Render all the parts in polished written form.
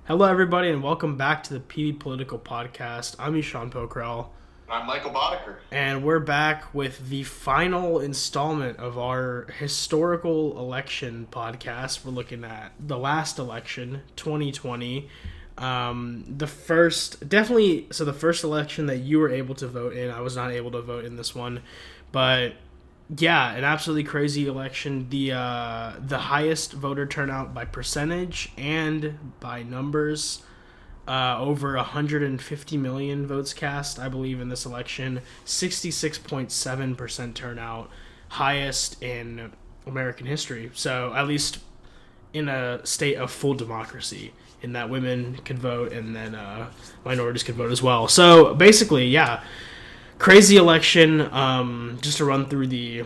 Hello, everybody, and welcome back to the PD Political Podcast. I'm Eshan Pokhrel, I'm Michael Bodeker. and we're back with the final installment of our historical election podcast. We're looking at the last election, 2020. The first election that you were able to vote in. I was not able to vote in this one, but yeah, an absolutely crazy election. The highest voter turnout by percentage and by numbers. Over 150 million votes cast, I believe, in this election. 66.7% turnout, highest in American history. So at least in a state of full democracy, in that women could vote and then minorities could vote as well. So basically, yeah, crazy election. Just to run through the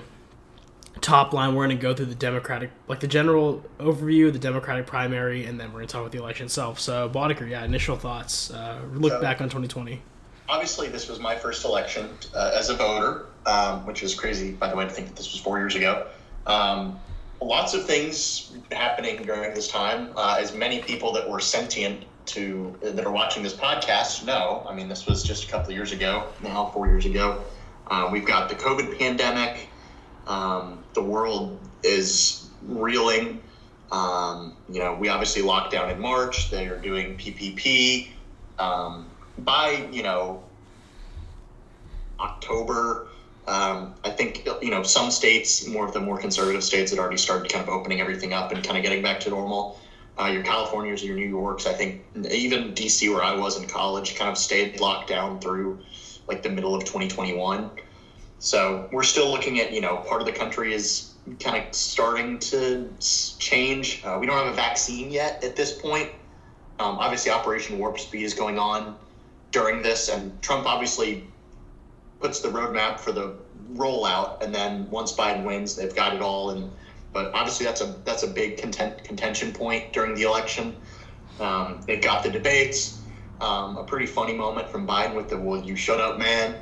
top line, we're going to go through the the general overview, the Democratic primary, and then we're going to talk about the election itself. So, Bodeker, yeah, initial thoughts. Look back on 2020. Obviously, this was my first election as a voter, which is crazy, by the way, to think that this was 4 years ago. Lots of things happening during this time. As many people that were sentient that are watching this podcast know, I mean, this was just a couple of years ago, now 4 years ago. We've got the COVID pandemic. The world is reeling. We obviously locked down in March. They are doing PPP. By, October, I think, some states, more of the more conservative states, had already started kind of opening everything up and kind of getting back to normal. Your Californias, your New Yorks, I think even DC, where I was in college, kind of stayed locked down through like the middle of 2021. So we're still looking at, part of the country is kind of starting to change. We don't have a vaccine yet at this point. Obviously, Operation Warp Speed is going on during this, and Trump obviously puts the roadmap for the rollout, and then once Biden wins, they've got it all. But obviously, that's a big contention point during the election. They've got the debates. A pretty funny moment from Biden with the "Will you shut up, man?"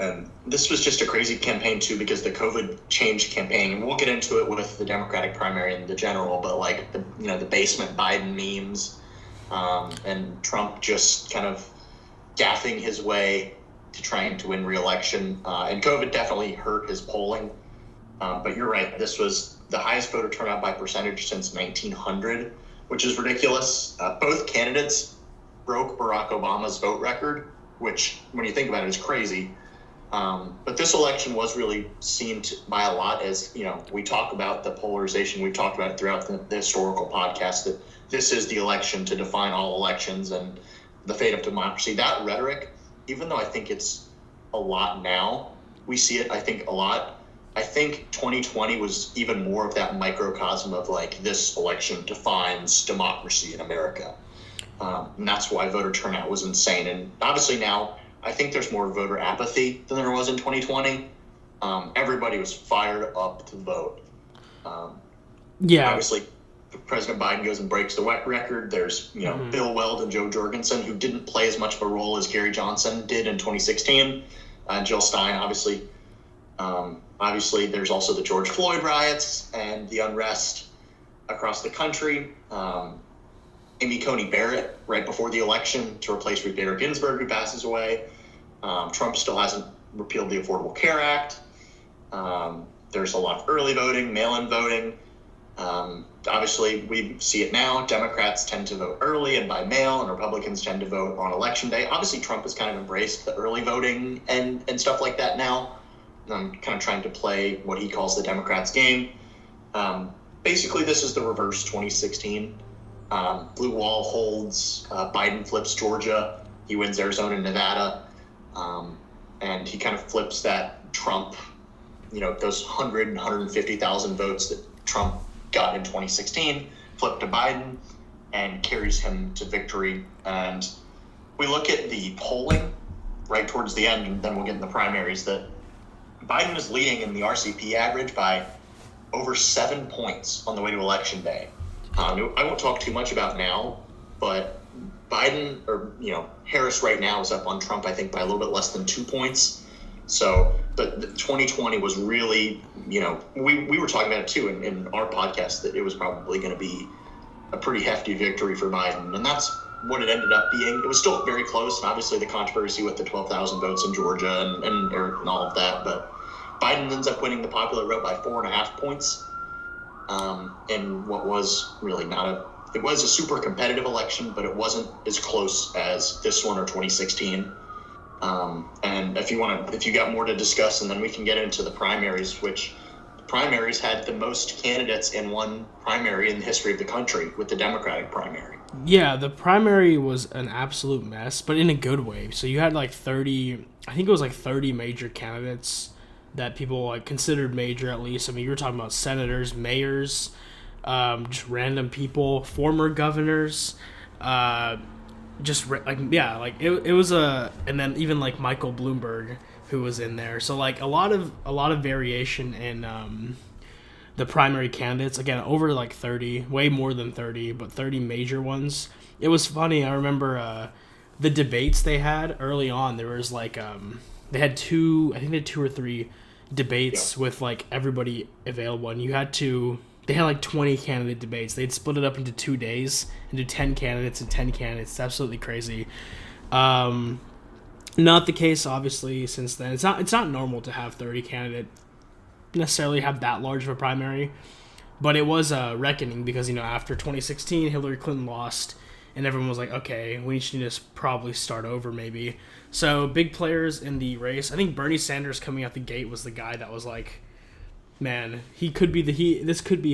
And this was just a crazy campaign, too, because the COVID changed campaign. And we'll get into it with the Democratic primary and the general, but like the basement Biden memes and Trump just kind of gaffing his way to trying to win re-election. And COVID definitely hurt his polling. But you're right. This was the highest voter turnout by percentage since 1900, which is ridiculous. Both candidates broke Barack Obama's vote record, which, when you think about it, is crazy. But this election was really seen by a lot as, we talk about the polarization. We've talked about it throughout the historical podcast, that this is the election to define all elections and the fate of democracy. That rhetoric, even though I think it's a lot now, we see it, I think, a lot. I think 2020 was even more of that microcosm of like, this election defines democracy in America. And that's why voter turnout was insane. And obviously now, I think there's more voter apathy than there was in 2020. Everybody was fired up to vote. Obviously, President Biden goes and breaks the record. There's, Bill Weld and Joe Jorgensen, who didn't play as much of a role as Gary Johnson did in 2016. Jill Stein, obviously. Obviously, there's also the George Floyd riots and the unrest across the country. Amy Coney Barrett, right before the election, to replace Ruth Bader Ginsburg, who passes away. Trump still hasn't repealed the Affordable Care Act. There's a lot of early voting, mail-in voting. Obviously, we see it now. Democrats tend to vote early and by mail, and Republicans tend to vote on Election Day. Obviously, Trump has kind of embraced the early voting and stuff like that now. I'm kind of trying to play what he calls the Democrats' game. Basically, this is the reverse 2016. Blue wall holds, Biden flips Georgia, he wins Arizona and Nevada, and he kind of flips that Trump, those 150,000 votes that Trump got in 2016, flipped to Biden and carries him to victory. And we look at the polling right towards the end, and then we'll get in the primaries, that Biden is leading in the RCP average by over 7 points on the way to Election Day. I won't talk too much about now, but Biden, or Harris right now is up on Trump, I think, by a little bit less than 2 points. So, but 2020 was really, we were talking about it too in our podcast, that it was probably going to be a pretty hefty victory for Biden, and that's what it ended up being. It was still very close, and obviously the controversy with the 12,000 votes in Georgia and all of that, but Biden ends up winning the popular vote by 4.5 points in what was really it was a super competitive election, but it wasn't as close as this one or 2016. And if you got more to discuss, and then we can get into the primaries, which the primaries had the most candidates in one primary in the history of the country with the Democratic primary. Yeah, the primary was an absolute mess, but in a good way. So you had like 30, I think it was like 30 major candidates that people like considered major at least. I mean, you were talking about senators, mayors, just random people, former governors, it was and then even like Michael Bloomberg who was in there. So like a lot of variation in the primary candidates, again, over like 30, way more than 30, but 30 major ones. It was funny. I remember the debates they had early on. There was like they had two or three debates with like everybody available, and they had like 20 candidate debates. They'd split it up into 2 days and do 10 candidates and 10 candidates. It's absolutely crazy. Not the case, obviously, since then. It's not normal to have 30 candidates necessarily have that large of a primary, but it was a reckoning because, after 2016, Hillary Clinton lost, and everyone was like, okay, we need to probably start over maybe. So big players in the race. I think Bernie Sanders coming out the gate was the guy that was like, man, this could be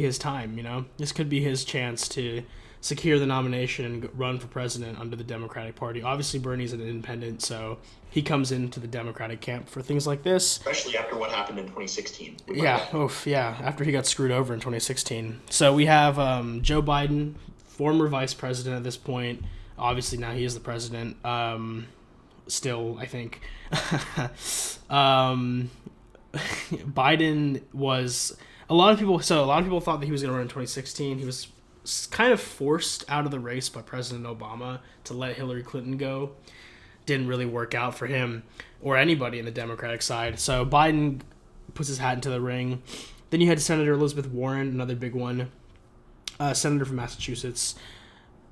his time, This could be his chance to secure the nomination and run for president under the Democratic Party. Obviously, Bernie's an independent, so he comes into the Democratic camp for things like this. Especially after what happened in 2016. After he got screwed over in 2016. So we have Joe Biden, former vice president at this point. Obviously, now he is the president. Still, I think. Biden was a lot of people thought that he was going to run in 2016. He was kind of forced out of the race by President Obama to let Hillary Clinton go. Didn't really work out for him or anybody in the Democratic side. So Biden puts his hat into the ring. Then you had Senator Elizabeth Warren, another big one, senator from Massachusetts.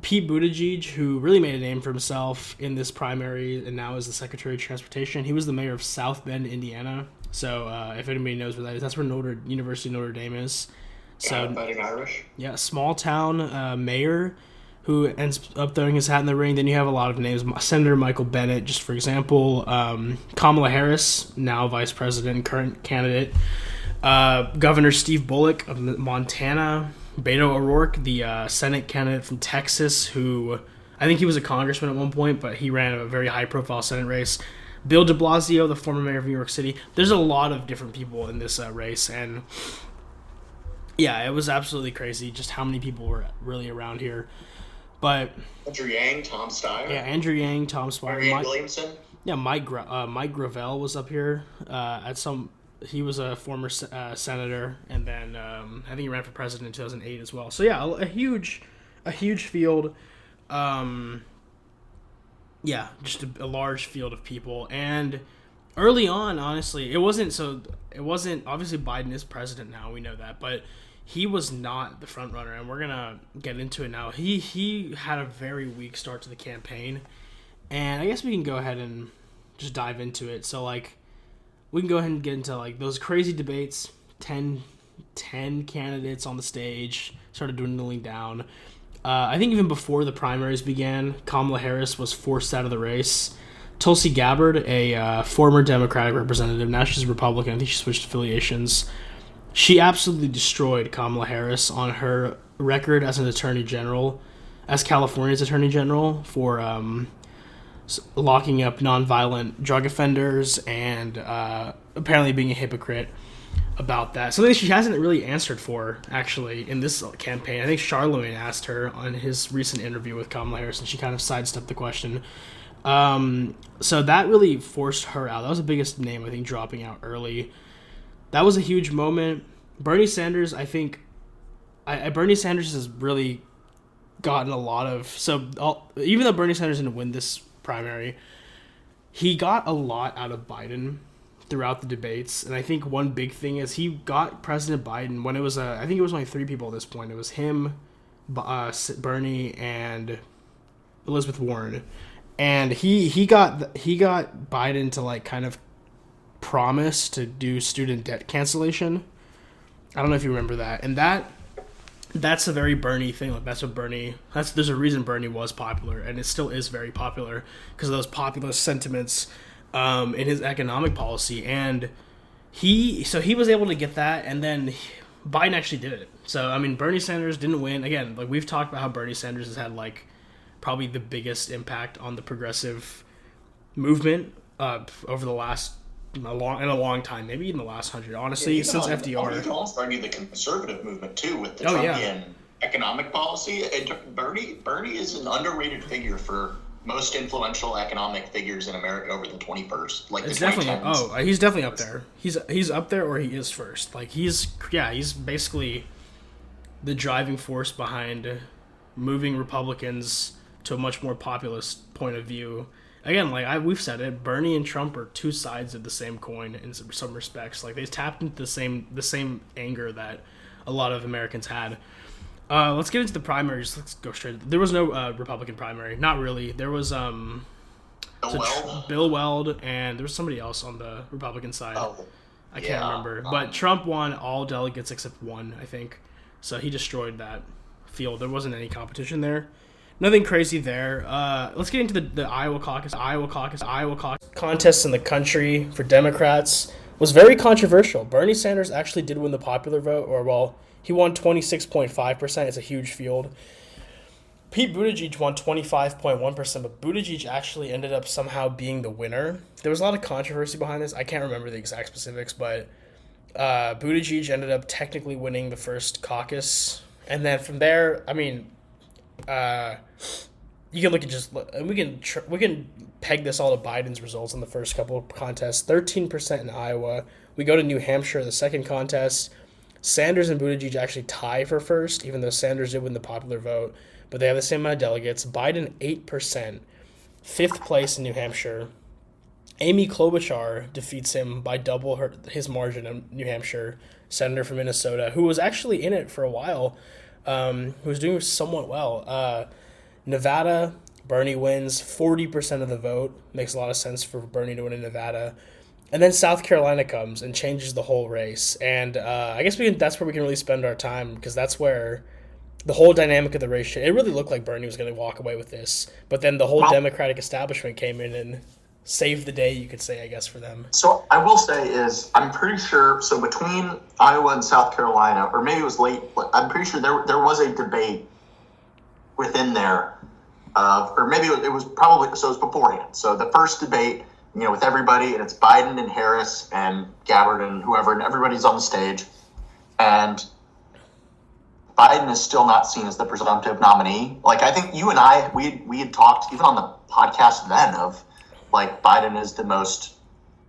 Pete Buttigieg, who really made a name for himself in this primary and now is the Secretary of Transportation. He was the mayor of South Bend, Indiana. So if anybody knows where that is, that's where University of Notre Dame is. So Fighting Irish. Yeah, small town mayor who ends up throwing his hat in the ring. Then you have a lot of names. Senator Michael Bennet, just for example. Kamala Harris, now vice president, current candidate. Governor Steve Bullock of Montana. Beto O'Rourke, the Senate candidate from Texas, who I think he was a congressman at one point, but he ran a very high-profile Senate race. Bill de Blasio, the former mayor of New York City. There's a lot of different people in this race, and yeah, it was absolutely crazy just how many people were really around here. But Andrew Yang, Tom Steyer. Yeah, Andrew Yang, Tom Steyer. Marianne Williamson. Yeah, Mike Gravel was up here he was a former senator, and then I think he ran for president in 2008 as well. So yeah, a huge field. Just a large field of people. And early on, honestly, it wasn't obviously Biden is president now, we know that, but he was not the front runner, and we're gonna get into it now. He had a very weak start to the campaign, and I guess we can go ahead and just dive into it. So like, we can go ahead and get into like those crazy debates. 10 candidates on the stage, started dwindling down. I think even before the primaries began, Kamala Harris was forced out of the race. Tulsi Gabbard, a former Democratic representative, now she's a Republican. I think she switched affiliations. She absolutely destroyed Kamala Harris on her record as an attorney general, as California's attorney general, for locking up nonviolent drug offenders and apparently being a hypocrite about that. Something she hasn't really answered for, actually, in this campaign. I think Charlemagne asked her on his recent interview with Kamala Harris, and she kind of sidestepped the question. So that really forced her out. That was the biggest name, I think, dropping out early. That was a huge moment. Bernie Sanders, I think... Bernie Sanders has really gotten a lot of... even though Bernie Sanders didn't win this primary, he got a lot out of Biden throughout the debates, and I think one big thing is he got President Biden when it was I think it was only 3 people at this point. It was him, Bernie and Elizabeth Warren, and he got Biden to like kind of promise to do student debt cancellation. I don't know if you remember that, and that's a very Bernie thing. Like that's what Bernie. There's a reason Bernie was popular, and it still is very popular because of those populist sentiments in his economic policy. And he was able to get that, and then Biden actually did it. So I mean, Bernie Sanders didn't win again. Like we've talked about how Bernie Sanders has had like probably the biggest impact on the progressive movement over the last in a long time, maybe even the last 100. Honestly, since FDR. You also argue the conservative movement too with the Trumpian economic policy. Bernie is an underrated figure for most influential economic figures in America over the 21st. Like it's the definitely he's definitely up there. He's up there, or he is first. Like he's basically the driving force behind moving Republicans to a much more populist point of view. Again, like we've said it, Bernie and Trump are two sides of the same coin in some respects. Like they tapped into the same anger that a lot of Americans had. Let's get into the primaries. Let's go straight. There was no Republican primary. Not really. There was Bill Weld, and there was somebody else on the Republican side. I can't remember. But Trump won all delegates except one, I think. So he destroyed that field. There wasn't any competition there. Nothing crazy there. Let's get into the Iowa caucus. Contests in the country for Democrats was very controversial. Bernie Sanders actually did win the popular vote, he won 26.5%. It's a huge field. Pete Buttigieg won 25.1%, but Buttigieg actually ended up somehow being the winner. There was a lot of controversy behind this. I can't remember the exact specifics, but Buttigieg ended up technically winning the first caucus. And then from there, I mean, you can look at we can peg this all to Biden's results in the first couple of contests. 13% in Iowa. We go to New Hampshire, the second contest. Sanders and Buttigieg actually tie for first, even though Sanders did win the popular vote. But they have the same amount of delegates. Biden, 8%. Fifth place in New Hampshire. Amy Klobuchar defeats him by double his margin in New Hampshire. Senator from Minnesota, who was actually in it for a while, who was doing somewhat well. Nevada, Bernie wins 40% of the vote. Makes a lot of sense for Bernie to win in Nevada. And then South Carolina comes and changes the whole race. And I guess that's where we can really spend our time, because that's where the whole dynamic of the race, it really looked like Bernie was going to walk away with this. But then the whole Democratic establishment came in and saved the day, you could say, I guess, for them. So I will say I'm pretty sure, so between Iowa and South Carolina, or maybe it was late, I'm pretty sure there was a debate within there, or maybe it was probably, so it was beforehand. So the first debate, with everybody, and it's Biden and Harris and Gabbard and whoever, and everybody's on the stage. And Biden is still not seen as the presumptive nominee. Like, I think you and I, we had talked, even on the podcast then, of, like, Biden is the most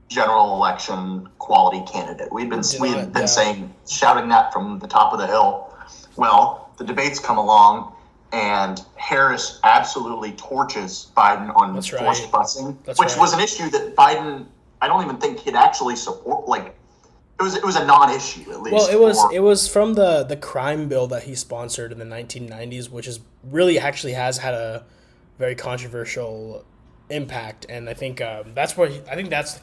general election quality candidate. We'd been saying, shouting that from the top of the hill. Well, the debates come along, and Harris absolutely torches Biden on forced busing, which was an issue that Biden, I don't even think he'd actually support. Like, it was a non-issue, at least. Well, it was from the crime bill that he sponsored in the 1990s, which is really actually has had a very controversial impact, and I think that's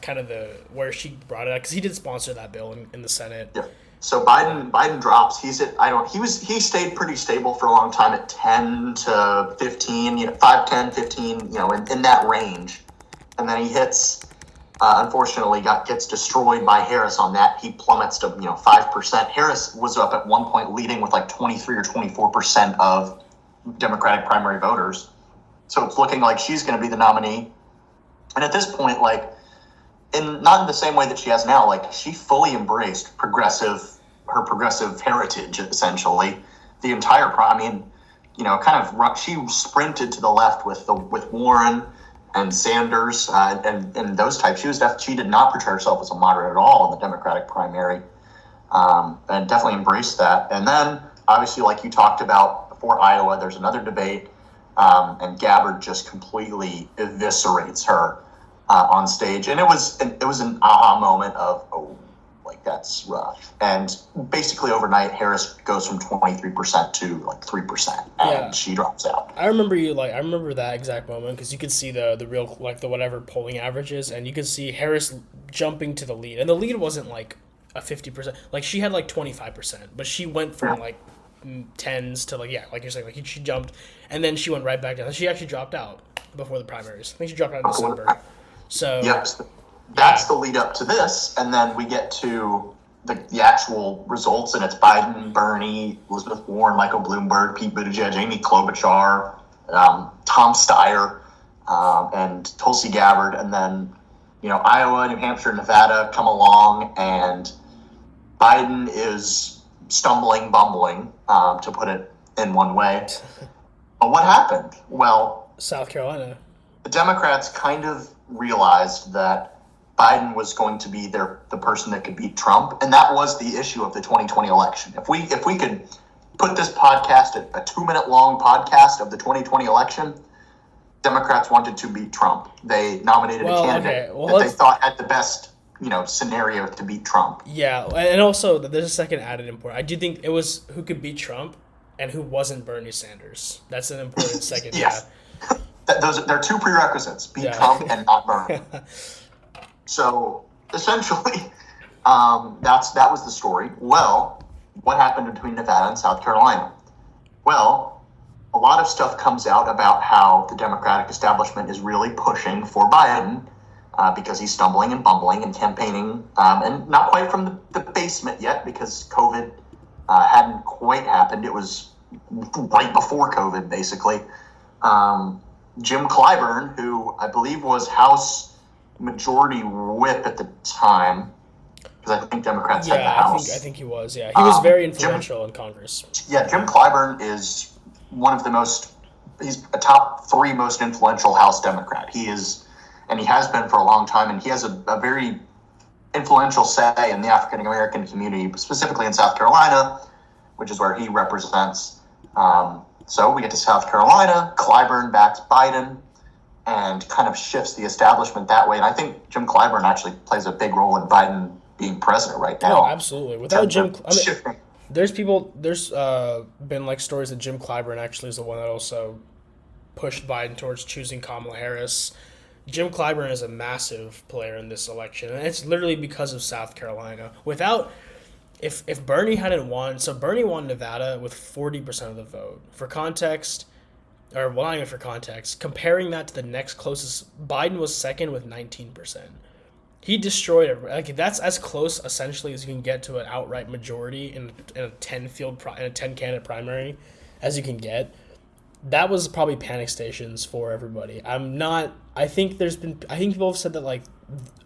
kind of where she brought it up, because he did sponsor that bill in the Senate. Yeah. So Biden drops. He stayed pretty stable for a long time at 10 to 15, 5, 10, 15, in that range. And then he hits, unfortunately, gets destroyed by Harris on that. He plummets to, 5%. Harris was up at one point leading with like 23 or 24% of Democratic primary voters. So it's looking like she's going to be the nominee. And at this point, like, not in the same way that she has now, like, she fully embraced her progressive heritage, essentially. The entire she sprinted to the left with Warren and Sanders and those types. She did not portray herself as a moderate at all in the Democratic primary, and definitely embraced that. And then, obviously, like you talked about before Iowa, there's another debate, and Gabbard just completely eviscerates her on stage, and it was an aha moment of, oh, Like, that's rough. And basically overnight, Harris goes from 23% to like 3%, and she drops out. I remember that exact moment because you could see the real, like, the whatever polling averages, and you could see Harris jumping to the lead, and the lead wasn't like a 50%. Like, she had like 25%, but she went from like tens to like you're saying, like she jumped, and then she went right back down. She actually dropped out before the primaries. I think she dropped out in December. So that's the lead up to this, and then we get to the actual results, and it's Biden, Bernie, Elizabeth Warren, Michael Bloomberg, Pete Buttigieg, Amy Klobuchar, Tom Steyer, and Tulsi Gabbard, and then Iowa, New Hampshire, Nevada come along, and Biden is stumbling, bumbling, to put it in one way. But what happened? Well, South Carolina. The Democrats kind of realized that Biden was going to be the person that could beat Trump, and that was the issue of the 2020 election. If we could put this podcast at a 2-minute long podcast of the 2020 election, Democrats wanted to beat Trump. They nominated a candidate that they thought had the best scenario to beat Trump. Yeah, and also there's a second added important. I do think it was who could beat Trump and who wasn't Bernie Sanders. That's an important second. Yes. They're two prerequisites: beat Trump and not Bernie. So essentially, that was the story. Well, what happened between Nevada and South Carolina? Well, a lot of stuff comes out about how the Democratic establishment is really pushing for Biden because he's stumbling and bumbling and campaigning, and not quite from the basement yet because COVID hadn't quite happened. It was right before COVID, basically. Jim Clyburn, who I believe was House Majority Whip at the time, because I think Democrats had the House. I think he was. Yeah, he was very influential in Congress. Yeah, Jim Clyburn is one of the most. He's a top 3 most influential House Democrat. He is, and he has been for a long time, and he has a very influential say in the African American community, specifically in South Carolina, which is where he represents. So we get to South Carolina. Clyburn backs Biden and kind of shifts the establishment that way. And I think Jim Clyburn actually plays a big role in Biden being president right now. No, absolutely. Without Jim, there's been like stories that Jim Clyburn actually is the one that also pushed Biden towards choosing Kamala Harris. Jim Clyburn is a massive player in this election, and it's literally because of South Carolina. If Bernie hadn't won, so Bernie won Nevada with 40% of the vote. For context, or well, not even for context, comparing that to the next closest, Biden was second with 19%. He destroyed it. Like, that's as close essentially as you can get to an outright majority in a 10 candidate primary as you can get. That was probably panic stations for everybody. I think people have said that like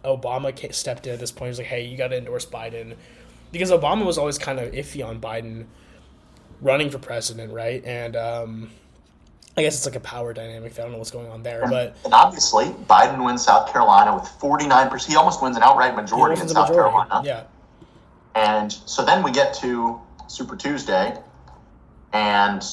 Obama stepped in at this point. He's like, hey, you got to endorse Biden. Because Obama was always kind of iffy on Biden running for president, right? And I guess it's like a power dynamic. I don't know what's going on there. And obviously, Biden wins South Carolina with 49%. He almost wins an outright majority in South Carolina. Yeah. And so then we get to Super Tuesday, and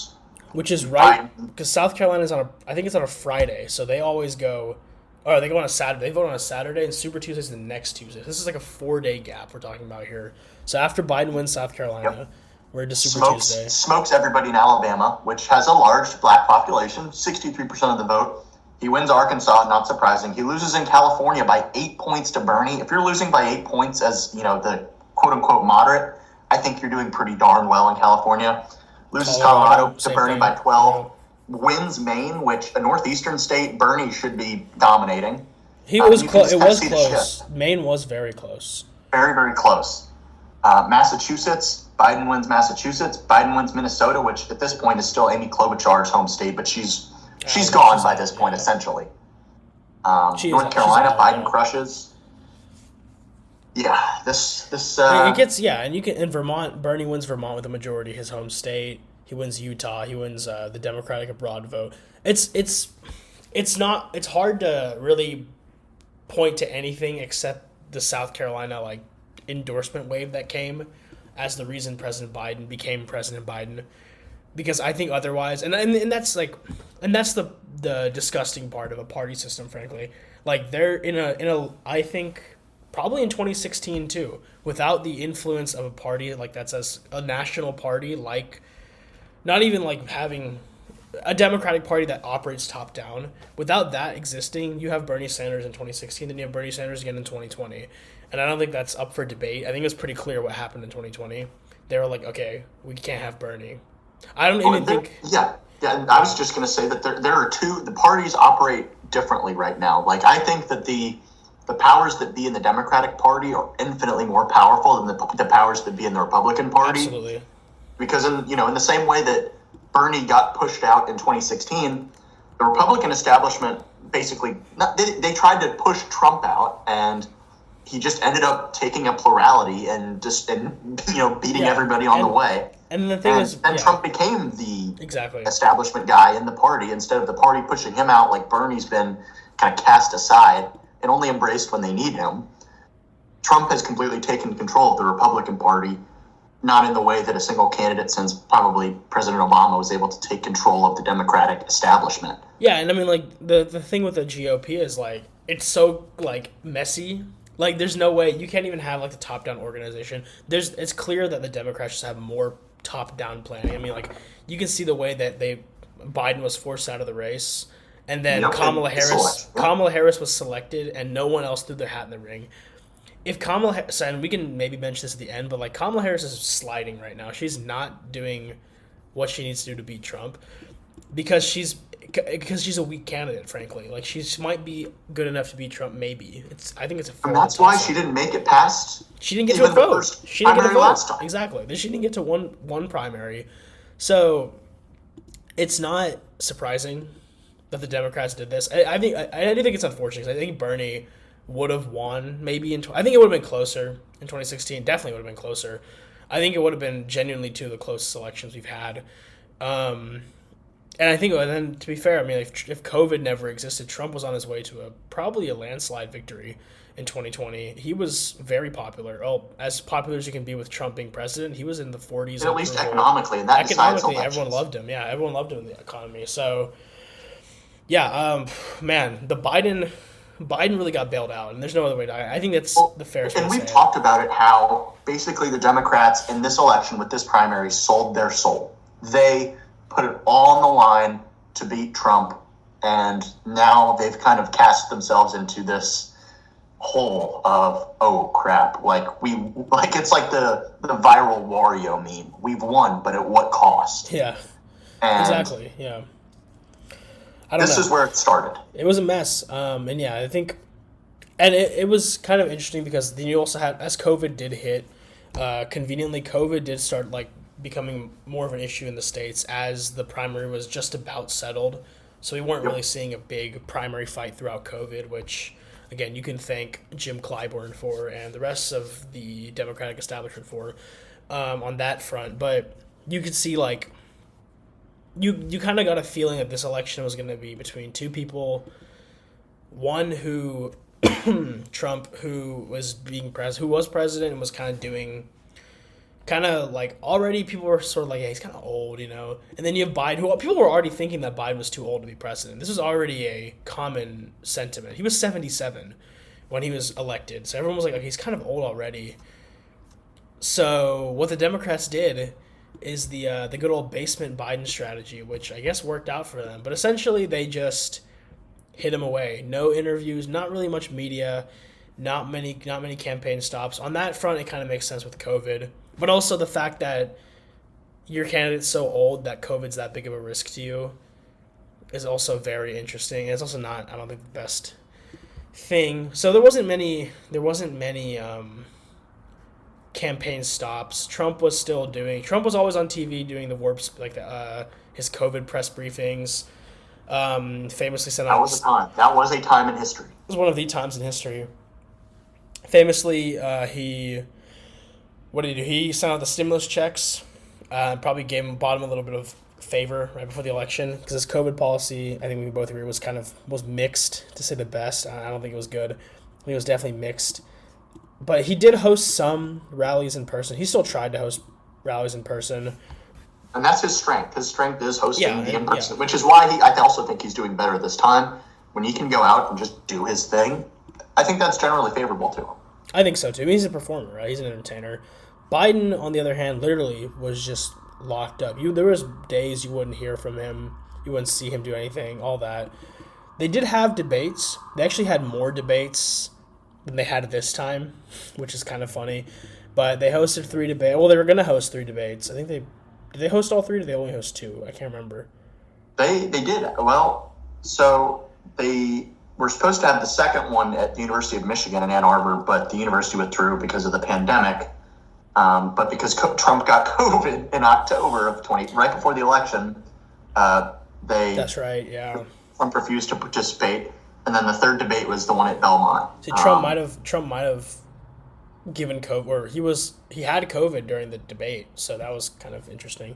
which is right because South Carolina's I think it's on a Friday, so they always go. Or they go on a Saturday. They vote on a Saturday, and Super Tuesday is the next Tuesday. This is like a 4-day gap we're talking about here. So after Biden wins South Carolina, we're to Super Tuesday. Smokes everybody in Alabama, which has a large black population, 63% of the vote. He wins Arkansas, not surprising. He loses in California by 8 points to Bernie. If you're losing by 8 points as the quote-unquote moderate, I think you're doing pretty darn well in California. Loses Colorado to Bernie by 12. Yeah. Wins Maine, which a northeastern state, Bernie should be dominating. It was close. Maine was very close. Very, very close. Massachusetts, Biden wins Massachusetts. Biden wins Minnesota, which at this point is still Amy Klobuchar's home state, but she's gone by this point, essentially. North Carolina, Biden crushes. Yeah, it gets and you can in Vermont. Bernie wins Vermont with a majority, his home state. He wins Utah. He wins the Democratic abroad vote. It's hard to really point to anything except the South Carolina like endorsement wave that came as the reason President Biden became President Biden. Because I think otherwise, and that's the disgusting part of a party system, frankly. Like they're in a I think probably in 2016 too, without the influence of a party like that's as a national party, like not even like having a Democratic Party that operates top down. Without that existing, you have Bernie Sanders in 2016, then you have Bernie Sanders again in 2020. And I don't think that's up for debate. I think it's pretty clear what happened in 2020. They were like, okay, we can't have Bernie. I don't even think. Yeah. And I was just going to say that there are the parties operate differently right now. Like, I think that the powers that be in the Democratic Party are infinitely more powerful than the powers that be in the Republican Party. Absolutely. Because in the same way that Bernie got pushed out in 2016, the Republican establishment basically they tried to push Trump out, and he just ended up taking a plurality and beating everybody on the way. And the thing is, Trump became the exactly establishment guy in the party instead of the party pushing him out, like Bernie's been kind of cast aside and only embraced when they need him. Trump has completely taken control of the Republican Party, not in the way that a single candidate since probably President Obama was able to take control of the Democratic establishment. Yeah, and I mean, like, the thing with the GOP is, like, it's so, like, messy. Like, there's no way, you can't even have, like, the top-down organization. It's clear that the Democrats just have more top-down planning. I mean, like, you can see the way that Biden was forced out of the race, and then Kamala Harris was selected, and no one else threw their hat in the ring. If Kamala Harris, and we can maybe mention this at the end, but like Kamala Harris is sliding right now. She's not doing what she needs to do to beat Trump because she's a weak candidate, frankly. Like, she might be good enough to beat Trump, maybe. I think it's a. And that's why she didn't make it past. She didn't get to a vote. She didn't get a vote. Exactly. She didn't get to one primary, so it's not surprising that the Democrats did this. I do think it's unfortunate because I think Bernie would have won maybe I think it would have been closer in 2016. Definitely would have been closer. I think it would have been genuinely two of the closest elections we've had. And I think then, to be fair, I mean, if COVID never existed, Trump was on his way to probably a landslide victory in 2020. He was very popular. As popular as you can be with Trump being president, he was in the 40s. And at least economically, and that economically, everyone loved him. Yeah, everyone loved him in the economy. So, yeah, man, the Biden really got bailed out, and there's no other way to. I think that's the fairest way to say it. And we've talked about it, how basically the Democrats in this election with this primary sold their soul. They put it all on the line to beat Trump, and now they've kind of cast themselves into this hole of, oh crap, it's like the viral Wario meme. We've won, but at what cost? Yeah, exactly. Yeah. This is where it started. It was a mess. And yeah, I think, and it was kind of interesting because then you also had, as COVID did hit, conveniently COVID did start like becoming more of an issue in the States as the primary was just about settled. So we weren't really seeing a big primary fight throughout COVID, which again, you can thank Jim Clyburn for and the rest of the Democratic establishment for on that front. But you could see like, You kind of got a feeling that this election was going to be between two people. One who, Trump, who was president and was kind of doing, already people were sort of like, yeah, he's kind of old, And then you have Biden, who people were already thinking that Biden was too old to be president. This was already a common sentiment. He was 77 when he was elected, so everyone was like, okay, he's kind of old already. So what the Democrats did is the good old basement Biden strategy, which I guess worked out for them. But essentially, they just hid him away. No interviews, not really much media, not many campaign stops. On that front, it kind of makes sense with COVID. But also the fact that your candidate's so old that COVID's that big of a risk to you is also very interesting. And it's also not, I don't think, the best thing. So there wasn't many campaign stops. Trump was always on TV doing the warps, his COVID press briefings. Famously sent out. That was a time in history. It was one of the times in history. Famously, what did he do? He sent out the stimulus checks. Probably bought him a little bit of favor right before the election because his COVID policy, I think we both agree, was mixed, to say the best. I don't think it was good. I think it was definitely mixed. But he did host some rallies in person. He still tried to host rallies in person. And that's his strength. His strength is hosting the in-person, which is why I also think he's doing better this time. When he can go out and just do his thing, I think that's generally favorable to him. I think so too. I mean, he's a performer, right? He's an entertainer. Biden, on the other hand, literally was just locked up. There was days you wouldn't hear from him, you wouldn't see him do anything, all that. They did have debates. They actually had more debates than they had this time, which is kind of funny. But they hosted 3 debates. Well, they were going to host 3 debates. I think did they host all 3 or did they only host 2? I can't remember. They did. Well, so they were supposed to have the second one at the University of Michigan in Ann Arbor, but the university withdrew because of the pandemic. But because Trump got COVID in October of right before the election, That's right, yeah. Trump refused to participate, and then the third debate was the one at Belmont. See, Trump might have given COVID, or he had COVID during the debate, so that was kind of interesting.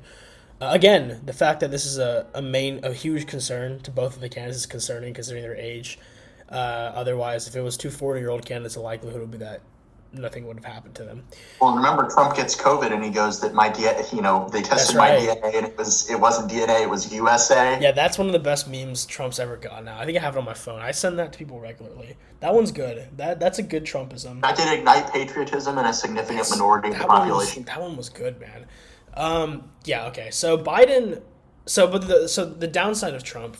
Again, the fact that this is a huge concern to both of the candidates is concerning considering their age. Otherwise, if it was 2 40-year-old candidates, the likelihood would be that nothing would have happened to them. Well, remember, Trump gets COVID and he goes that they tested my DNA and it wasn't DNA, it was USA. Yeah, that's one of the best memes Trump's ever gotten out. I think I have it on my phone. I send that to people regularly. That one's good. That's a good Trumpism. That did ignite patriotism in a significant minority of the population. That one was good, man. Yeah, okay. So Biden, the downside of Trump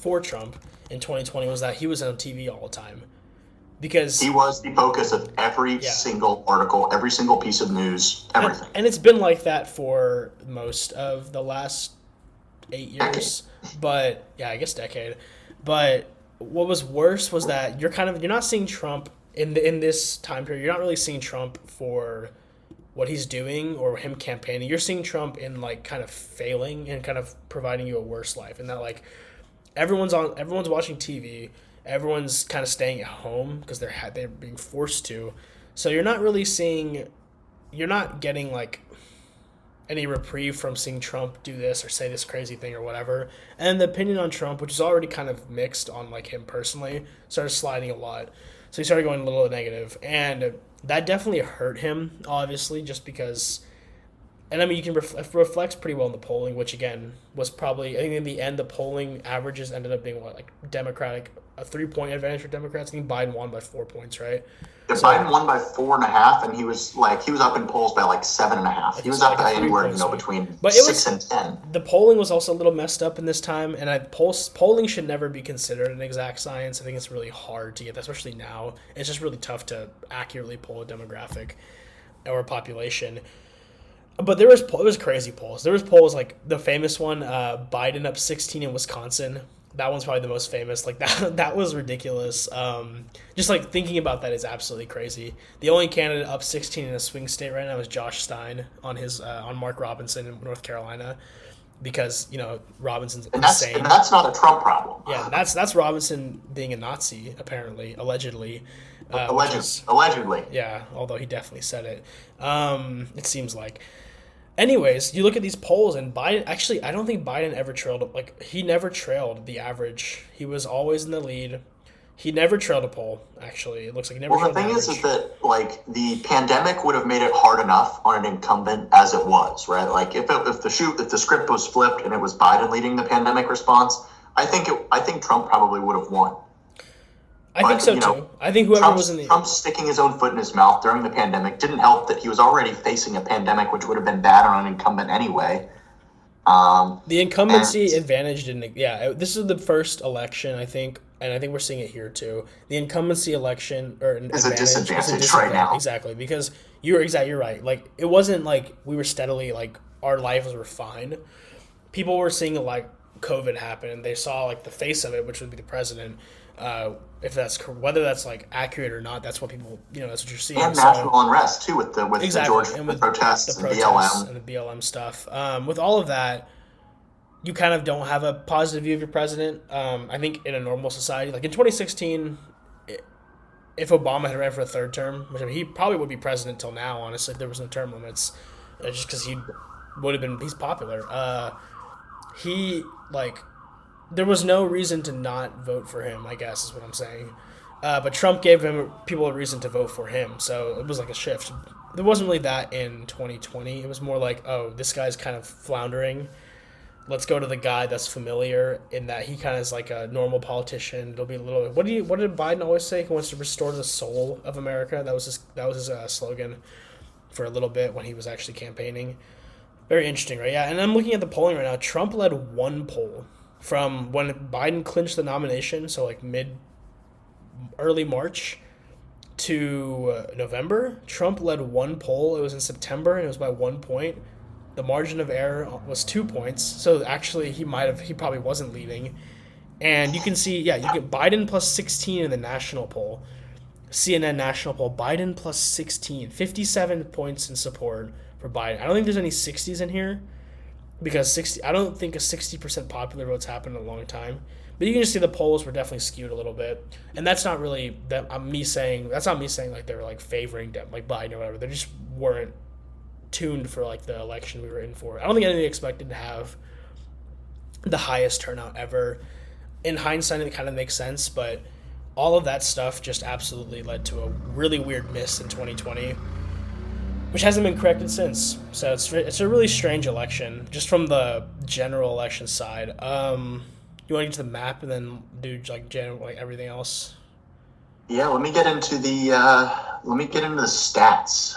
in 2020 was that he was on TV all the time. Because he was the focus of every single article, every single piece of news, everything. And it's been like that for most of the last 8 years. But yeah, I guess decade. But what was worse was that you're not seeing Trump in this time period. You're not really seeing Trump for what he's doing or him campaigning. You're seeing Trump in like kind of failing and kind of providing you a worse life. And that like everyone's watching TV. Everyone's kind of staying at home because they're being forced to. So you're not getting like any reprieve from seeing Trump do this or say this crazy thing or whatever. And the opinion on Trump, which is already kind of mixed on like him personally, started sliding a lot. So he started going a little negative, and that definitely hurt him, obviously, just because. And I mean, you can reflects pretty well in the polling, which again was probably, I think in the end the polling averages ended up being Democratic, a 3-point advantage for Democrats. I think Biden won by 4 points, right? Yeah, so, Biden won by 4.5, and he was up in polls by 7.5. He was up by anywhere between 6 and 10. The polling was also a little messed up in this time, and polling should never be considered an exact science. I think it's really hard to get that, especially now. It's just really tough to accurately poll a demographic or a population. But it was crazy polls. There was polls like the famous one, Biden up 16 in Wisconsin. That one's probably the most famous. Like that was ridiculous. Just like thinking about that is absolutely crazy. The only candidate up 16 in a swing state right now is Josh Stein on Mark Robinson in North Carolina, because Robinson's insane. And that's not a Trump problem. Yeah, that's Robinson being a Nazi, apparently, allegedly. Allegedly. Yeah, although he definitely said it. It seems like. Anyways, you look at these polls, and Biden, actually, I don't think Biden ever trailed, he never trailed the average. He was always in the lead. He never trailed a poll, actually. It looks like he never trailed the average. Well, the thing is that, the pandemic would have made it hard enough on an incumbent as it was, right? If the script was flipped and it was Biden leading the pandemic response, I think Trump probably would have won. I think so too. I think whoever was in the Trump sticking his own foot in his mouth during the pandemic didn't help that he was already facing a pandemic, which would have been bad on an incumbent anyway. The incumbency advantage didn't. Yeah, this is the first election, I think, and I think we're seeing it here too. The incumbency election is a disadvantage right now. Exactly, because you're right. It wasn't like we were steadily our lives were fine. People were seeing COVID happen, and they saw the face of it, which would be the president. If that's whether that's accurate or not, that's what people that's what you're seeing. And national unrest too with the George protests and BLM and the BLM stuff. With all of that, you kind of don't have a positive view of your president. I think in a normal society, in 2016, if Obama had ran for a third term, which he probably would be president till now, honestly, if there was no term limits, just because he's popular. There was no reason to not vote for him, I guess is what I'm saying. But Trump gave people a reason to vote for him, so it was a shift. There wasn't really that in 2020. It was more oh, this guy's kind of floundering. let's go to the guy that's familiar in that he kind of is like a normal politician. It'll be a little. What did Biden always say? He wants to restore the soul of America. That was his slogan for a little bit when he was actually campaigning. Very interesting, right? Yeah, and I'm looking at the polling right now. Trump led one poll from when Biden clinched the nomination, so like early March to November. Trump led one poll. It was in September, and it was by 1 point. The margin of error was 2 points. So actually, he probably wasn't leading. And you can see, yeah, you get Biden plus 16 in the national poll. CNN national poll, Biden plus 16, 57 points in support for Biden. I don't think there's any 60s in here because I don't think a 60% popular vote's happened in a long time. But you can just see the polls were definitely skewed a little bit, and that's not really that I'm me saying. That's not me saying like they were like favoring like Biden or whatever. They just weren't tuned for like the election we were in for. I don't think anybody expected to have the highest turnout ever. In hindsight, it kind of makes sense, but all of that stuff just absolutely led to a really weird miss in 2020, which hasn't been corrected since. So it's a really strange election, just from the general election side. You want to get to the map and then do like everything else? Yeah, let me get into the stats.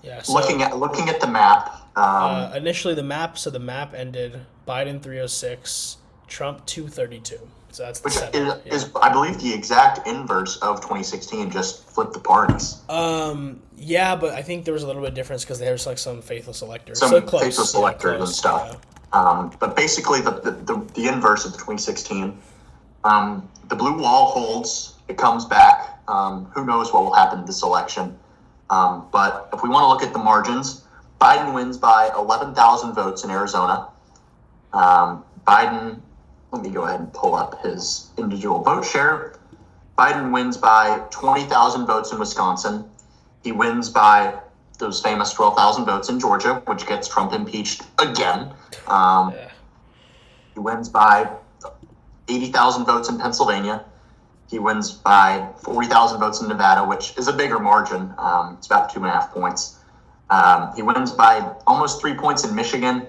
Yeah. So, looking at the map. Initially, the map ended Biden 306, Trump 232. So that's the which setup. is I believe the exact inverse of 2016. Just flip the parties. Yeah, but I think there was a little bit of difference because there was like some faithless electors. Some so close. faithless electors and stuff. Yeah. But basically, the inverse of the 2016. The blue wall holds. It comes back. Who knows what will happen in this election? But if we want to look at the margins, Biden wins by 11,000 votes in Arizona. Biden, let me go ahead and pull up his individual vote share. Biden wins by 20,000 votes in Wisconsin. He wins by those famous 12,000 votes in Georgia, which gets Trump impeached again. He wins by 80,000 votes in Pennsylvania. He wins by 40,000 votes in Nevada, which is a bigger margin. It's about 2.5 points. He wins by almost 3 points in Michigan.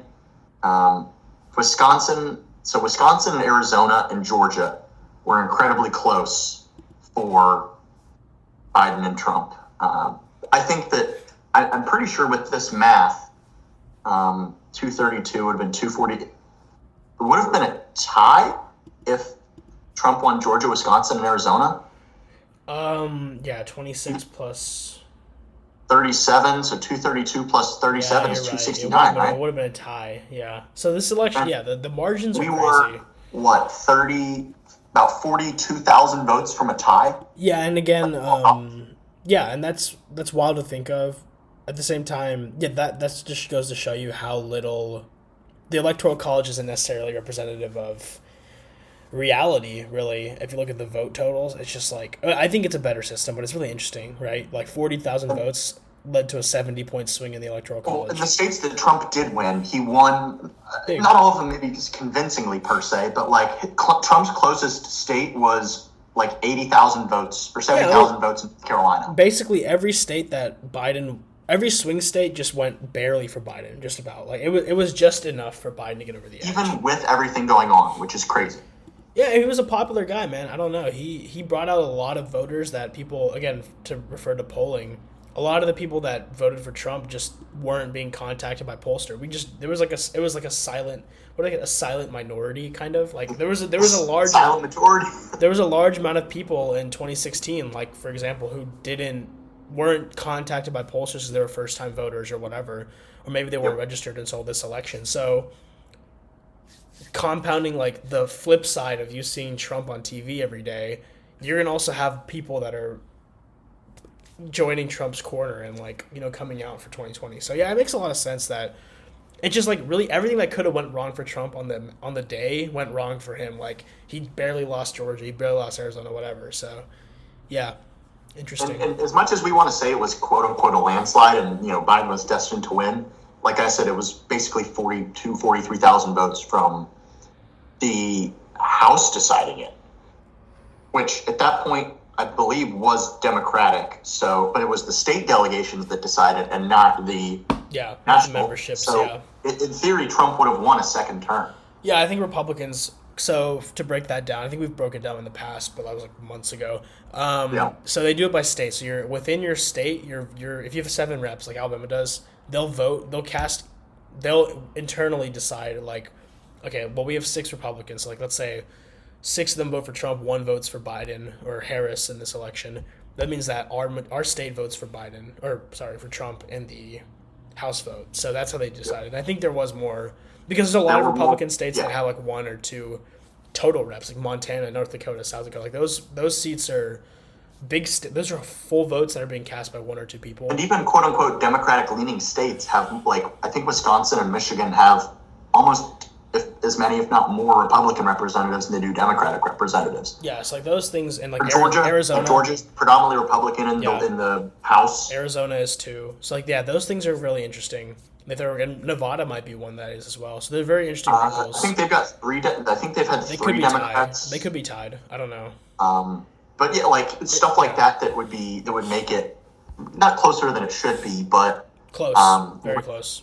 Wisconsin and Arizona and Georgia were incredibly close for Biden and Trump. I think that I'm pretty sure with this math, 232 would have been 240. It would have been a tie if Trump won Georgia, Wisconsin, and Arizona. 26 plus 37, so 232 plus 37 is 269, right? It would have been a tie, yeah. So this election, the margins are crazy. We were, about 42,000 votes from a tie? Yeah, and again, and that's wild to think of. At the same time, that just goes to show you how little the Electoral College isn't necessarily representative of reality, really. If you look at the vote totals, it's just like, I think it's a better system, but it's really interesting, right? Like 40,000 votes led to a 70-point swing in the Electoral College. In the states that Trump did win, he won, not all of them maybe just convincingly per se, but like Trump's closest state was like 80,000 votes or 70,000 votes in Carolina. Basically every state that every swing state just went barely for Biden, just about. Like it was just enough for Biden to get over the edge. Even with everything going on, which is crazy. Yeah, he was a popular guy, man. I don't know. He brought out a lot of voters that people, again, to refer to polling, a lot of the people that voted for Trump just weren't being contacted by pollster. It was like a silent minority kind of. Like there was a large silent majority. There was a large amount of people in 2016, like for example, who weren't contacted by pollsters because they were first time voters or whatever, or maybe they weren't registered until this election. So compounding like the flip side of you seeing Trump on TV every day, you're gonna also have people that are joining Trump's corner and like, coming out for 2020. So yeah, it makes a lot of sense that it's just like really everything that could have went wrong for Trump on the day went wrong for him. Like he barely lost Georgia, he barely lost Arizona, whatever. So yeah, interesting. And as much as we want to say it was quote unquote a landslide and Biden was destined to win, like I said, it was basically 43,000 votes from the House deciding it, which at that point I believe was Democratic. So, but it was the state delegations that decided and not the Yeah, national. memberships, So yeah. in theory, Trump would have won a second term. Yeah, I think Republicans. So to break that down, I think we've broken it down in the past, but that was like months ago. Yeah. So they do it by state. So you're within your state. You're if you have 7 reps like Alabama does, they'll vote. They'll internally decide like, okay, well we have 6 Republicans. So like let's say 6 of them vote for Trump, 1 votes for Biden or Harris in this election. That means that our state votes for Biden, or sorry, for Trump in the House vote. So that's how they decided. I think there was more because there's a lot of Republican states that have like 1 or 2 total reps, like Montana, North Dakota, South Dakota. Like those seats are big. Those are full votes that are being cast by 1 or 2 people. And even quote unquote Democratic leaning states have, like, I think Wisconsin and Michigan have almost as many, if not more, Republican representatives than they do Democratic representatives. Yeah, so like those things, and like Arizona, Arizona, Georgia's predominantly Republican in the House. Arizona is too. So like yeah, those things are really interesting. And Nevada might be one that is as well. So they're very interesting wrinkles. I think they've got 3. I think they've had 3 Democrats. They could be tied. I don't know. But yeah, like stuff like that would make it not closer than it should be, but close, very close.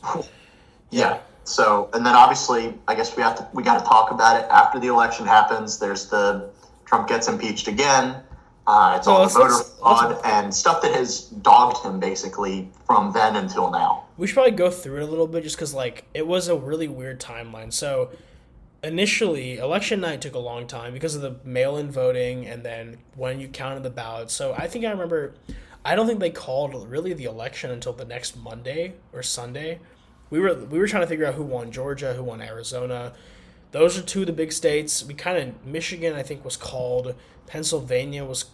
Yeah. So, and then obviously, I guess we got to talk about it after the election happens. There's the Trump gets impeached again. It's all the voter fraud and stuff that has dogged him basically from then until now. We should probably go through it a little bit just because like it was a really weird timeline. So initially, election night took a long time because of the mail-in voting and then when you counted the ballots. So I remember, I don't think they called really the election until the next Monday or Sunday. We were trying to figure out who won Georgia, who won Arizona. Those are 2 of the big states. Michigan, I think, was called. Pennsylvania was.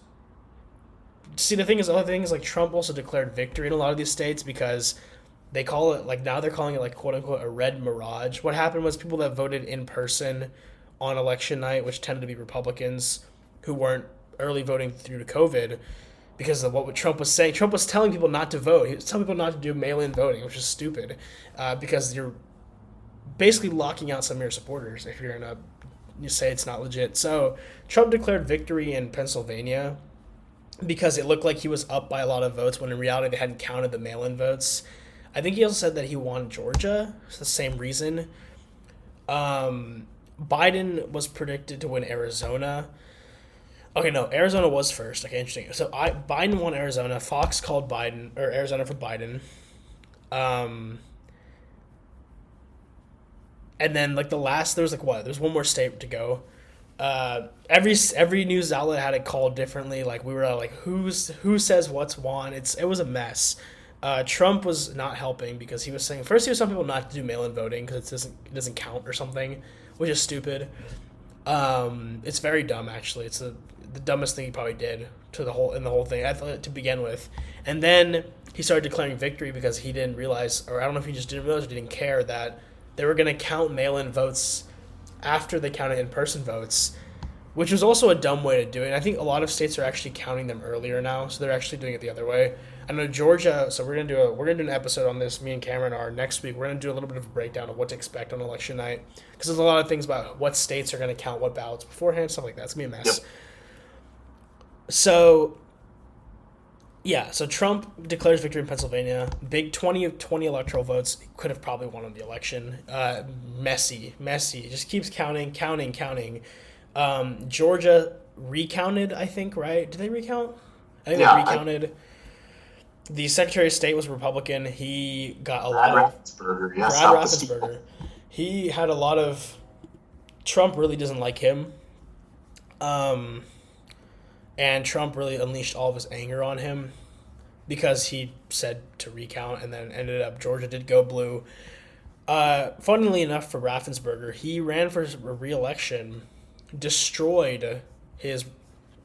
See, the other thing is like Trump also declared victory in a lot of these states because they call it, like now they're calling it like quote unquote a red mirage. What happened was people that voted in person on election night, which tended to be Republicans who weren't early voting due to COVID, because of what Trump was saying. Trump was telling people not to vote. He was telling people not to do mail-in voting, which is stupid, because you're basically locking out some of your supporters if you're you say it's not legit. So Trump declared victory in Pennsylvania because it looked like he was up by a lot of votes when in reality they hadn't counted the mail-in votes. I think he also said that he won Georgia. It's the same reason. Biden was predicted to win Arizona. Okay, no, Arizona was first. Okay, interesting. So Biden won Arizona. Fox called Arizona for Biden. And then like there's one more state to go. Every news outlet had it called differently. Like we were like, who says what's won? It was a mess. Trump was not helping because he was saying first he was telling people not to do mail-in voting because it doesn't count or something, which is stupid. It's very dumb actually. It's the dumbest thing he probably did in the whole thing to begin with. And then he started declaring victory because he didn't realize, or I don't know if he just didn't realize or didn't care, that they were going to count mail-in votes after they counted in-person votes, which was also a dumb way to do it. And I think a lot of states are actually counting them earlier now, so they're actually doing it the other way. I know Georgia, so we're gonna do an episode on this. Me and Cameron are next week. We're gonna do a little bit of a breakdown of what to expect on election night because there's a lot of things about what states are gonna count what ballots beforehand, stuff like that. It's gonna be a mess. Yep. So, yeah. So Trump declares victory in Pennsylvania. Big 20 electoral votes. Could have probably won the election. Messy. Just keeps counting. Georgia recounted, I think, right? Did they recount? I think they recounted. The Secretary of State was Republican. He got a lot of... Brad Raffensperger. He had a lot of... Trump really doesn't like him. And Trump really unleashed all of his anger on him because he said to recount and then ended up... Georgia did go blue. Funnily enough for Raffensperger, he ran for re-election, destroyed his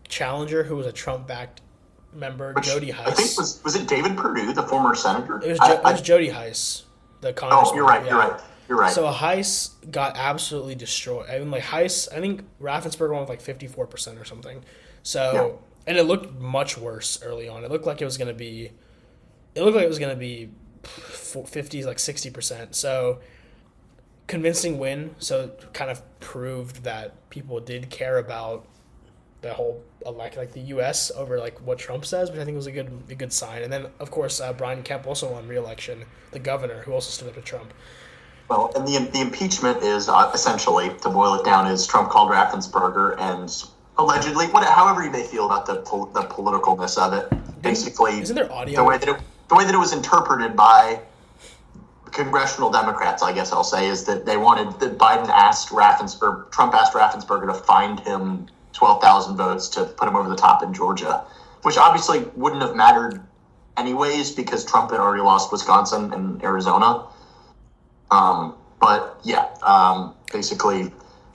challenger, who was a Trump-backed member, Jody Heiss. I think was it David Perdue, the former senator? It was Jody Heiss, the congressman. Oh, you're right. So Heiss got absolutely destroyed. I mean, like Heiss, I think Raffensperger won with like 54% or something. So, and it looked much worse early on. It looked like it was going to be 50s, like 60%. So, convincing win. So, kind of proved that people did care about the whole like the U.S. over like what Trump says, which I think was a good sign. And then of course Brian Kemp also won re-election, the governor who also stood up to Trump. Well, and the impeachment is essentially, to boil it down, is Trump called Raffensperger and allegedly, however you may feel about the politicalness of it, basically, isn't there audio? The way that it was interpreted by congressional Democrats, I guess I'll say, is that Trump asked Raffensperger to find him 12,000 votes to put him over the top in Georgia, which obviously wouldn't have mattered anyways because Trump had already lost Wisconsin and Arizona. But yeah, basically,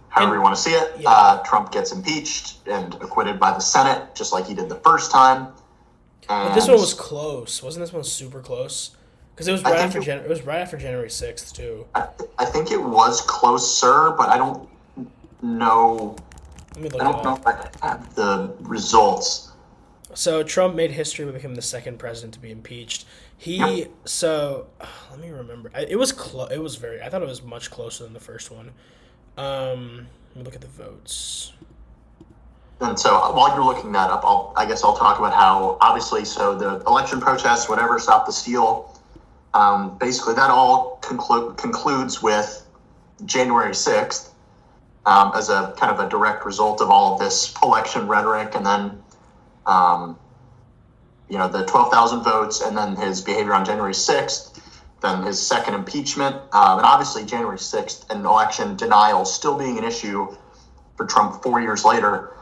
however you want to see it, Trump gets impeached and acquitted by the Senate, just like he did the first time. But this one was close. Wasn't this one super close? Because it was right after January 6th, too. I think it was closer, but I don't know. I don't know if I have the results. So Trump made history by becoming the second president to be impeached. Let me remember. It was It was I thought it was much closer than the first one. Let me look at the votes. And so while you're looking that up, I guess I'll talk about how obviously the election protests, whatever, Stop the Steal. Basically, that all concludes with January 6th as a kind of a direct result of all of this election rhetoric, and then the 12,000 votes, and then his behavior on January 6th, then his second impeachment, and obviously January 6th, and election denial still being an issue for Trump 4 years later.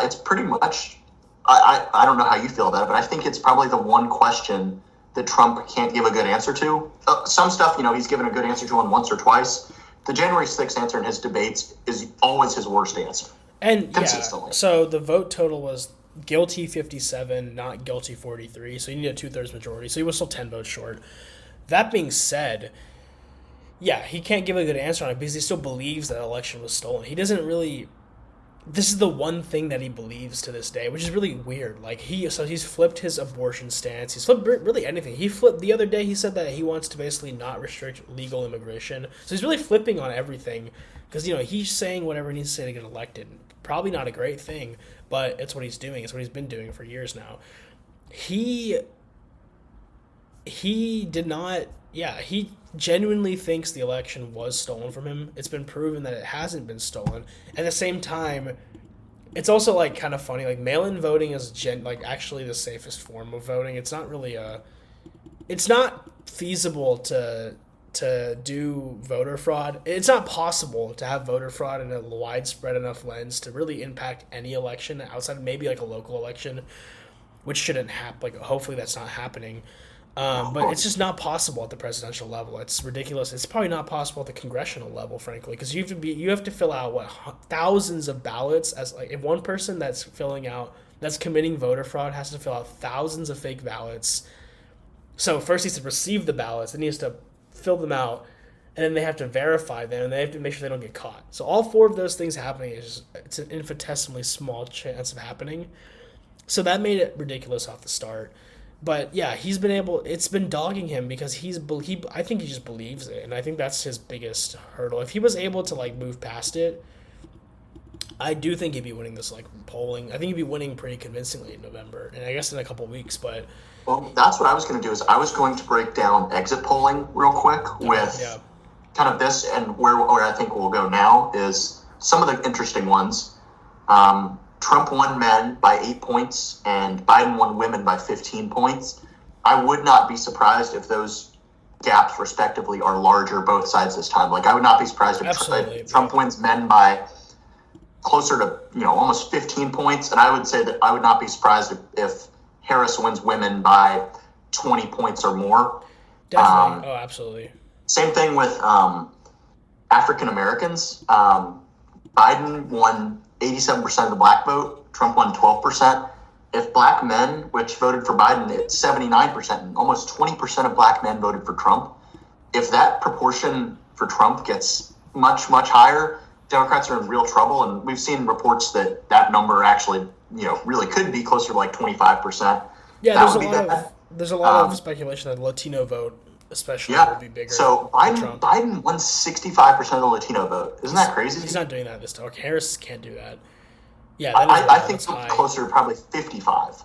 It's pretty much, I don't know how you feel about it, but I think it's probably the one question that Trump can't give a good answer to. Some stuff, he's given a good answer to once or twice. The January 6th answer in his debates is always his worst answer. And consistently. So the vote total was guilty 57, not guilty 43. So you need a 2/3 majority. So he was still 10 votes short. That being said, he can't give a good answer on it because he still believes that election was stolen. He doesn't really. This is the one thing that he believes to this day, which is really weird. Like he's flipped his abortion stance. He's flipped really anything. He flipped the other day. He said that he wants to basically not restrict legal immigration. So he's really flipping on everything because he's saying whatever he needs to say to get elected. Probably not a great thing, but it's what he's doing. It's what he's been doing for years now. He did not. Yeah, he genuinely thinks the election was stolen from him. It's been proven that it hasn't been stolen. At the same time, it's also like kind of funny. Like mail-in voting is actually the safest form of voting. It's not really it's not feasible to do voter fraud. It's not possible to have voter fraud in a widespread enough lens to really impact any election outside of maybe like a local election, which shouldn't happen. Like hopefully that's not happening. But it's just not possible at the presidential level. It's ridiculous. It's probably not possible at the congressional level, frankly, because you have to fill out thousands of ballots. As like if one person that's committing voter fraud has to fill out thousands of fake ballots. So first he has to receive the ballots, then he has to fill them out, and then they have to verify them, and they have to make sure they don't get caught. So all four of those things happening it's an infinitesimally small chance of happening. So that made it ridiculous off the start. But yeah, it's been dogging him because I think he just believes it, and I think that's his biggest hurdle. If he was able to like move past it, I do think he'd be winning this like polling. I think he'd be winning pretty convincingly in November, and I guess in a couple of weeks. But that's what I was going to do. Is I was going to break down exit polling real quick with kind of this, and where I think we'll go now is some of the interesting ones. Trump won men by 8 points, and Biden won women by 15 points. I would not be surprised if those gaps, respectively, are larger both sides this time. Like, I would not be surprised if Trump wins men by closer to, almost 15 points, and I would say that I would not be surprised if Harris wins women by 20 points or more. Definitely. Absolutely. Same thing with African Americans. Biden won 87% of the black vote. Trump won 12%. If black men, which voted for Biden, it's 79%, and almost 20% of black men voted for Trump. If that proportion for Trump gets much, much higher, Democrats are in real trouble. And we've seen reports that number actually, really could be closer to like 25%. Yeah, there's a lot of speculation that the Latino vote especially will be bigger. So Biden won 65% of the Latino vote. Isn't that crazy? He's not doing that this time. Harris can't do that. Yeah, that is I think it's high. closer to probably 55.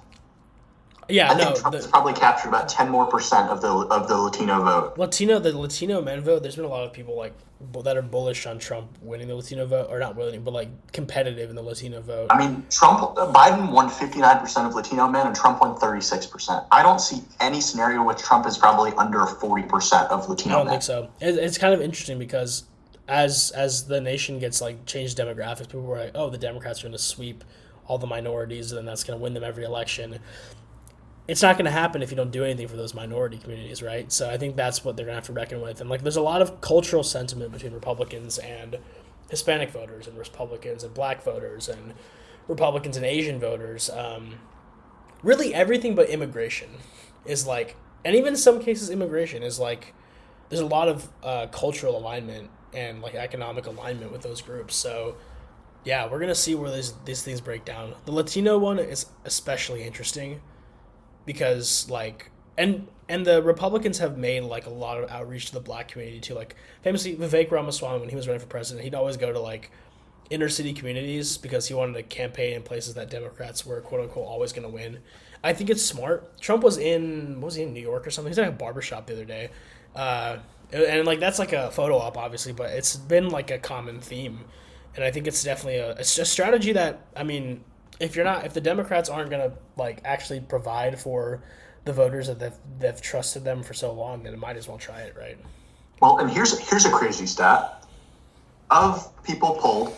Yeah, I think Trump's probably captured about 10 more percent of the Latino vote. The Latino men vote. There's been a lot of people like that are bullish on Trump winning the Latino vote, or not winning, but like competitive in the Latino vote. I mean, Biden won 59% of Latino men, and Trump won 36%. I don't see any scenario in which Trump is probably under 40% of Latino men. I don't think so. It's kind of interesting because as the nation gets like changed demographics, people were like, oh, the Democrats are going to sweep all the minorities, and then that's going to win them every election. It's not going to happen if you don't do anything for those minority communities, right? So I think that's what they're going to have to reckon with. And like, there's a lot of cultural sentiment between Republicans and Hispanic voters, and Republicans and Black voters, and Republicans and Asian voters. Really, everything but immigration is like, and even in some cases, immigration is like, there's a lot of cultural alignment and like economic alignment with those groups. So yeah, we're gonna see where these things break down. The Latino one is especially interesting because like and the Republicans have made like a lot of outreach to the Black community too. Like famously, Vivek Ramaswamy, when he was running for president, he'd always go to like inner city communities because he wanted to campaign in places that Democrats were quote unquote always going to win. I think it's smart. Trump was in New York or something. He's at a barbershop the other day, and like that's like a photo op obviously, but it's been like a common theme, and I think it's definitely it's a strategy that, I mean, if the Democrats aren't going to like actually provide for the voters that they've trusted them for so long, then it might as well try it, right? Well, and here's a crazy stat. Of people polled,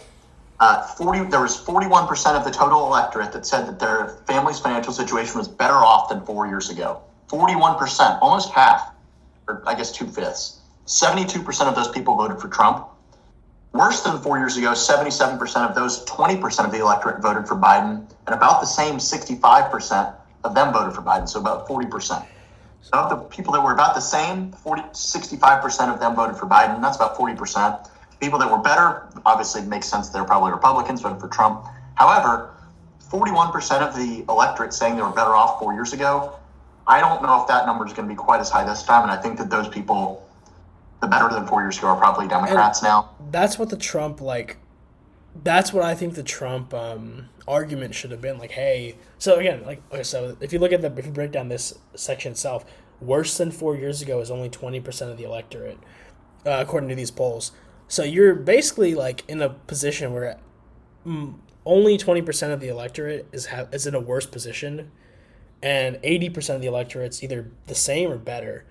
there was 41% of the total electorate that said that their family's financial situation was better off than 4 years ago. 41%, almost half, or I guess 2/5. 72% of those people voted for Trump. Worse than 4 years ago, 77% of those, 20% of the electorate voted for Biden, and about the same 65% of them voted for Biden, so about 40%. So of the people that were about the same, 65% of them voted for Biden. That's about 40%. People that were better, obviously it makes sense they're probably Republicans, voted for Trump. However, 41% of the electorate saying they were better off 4 years ago, I don't know if that number is going to be quite as high this time, and I think that those people, the better than 4 years ago, are probably Democrats now. That's what that's what I think the Trump argument should have been. Like, hey, so again, so if you break down this section itself, worse than 4 years ago is only 20% of the electorate, according to these polls. So you're basically like in a position where only 20% of the electorate is in a worse position, and 80% of the electorate's either the same or better.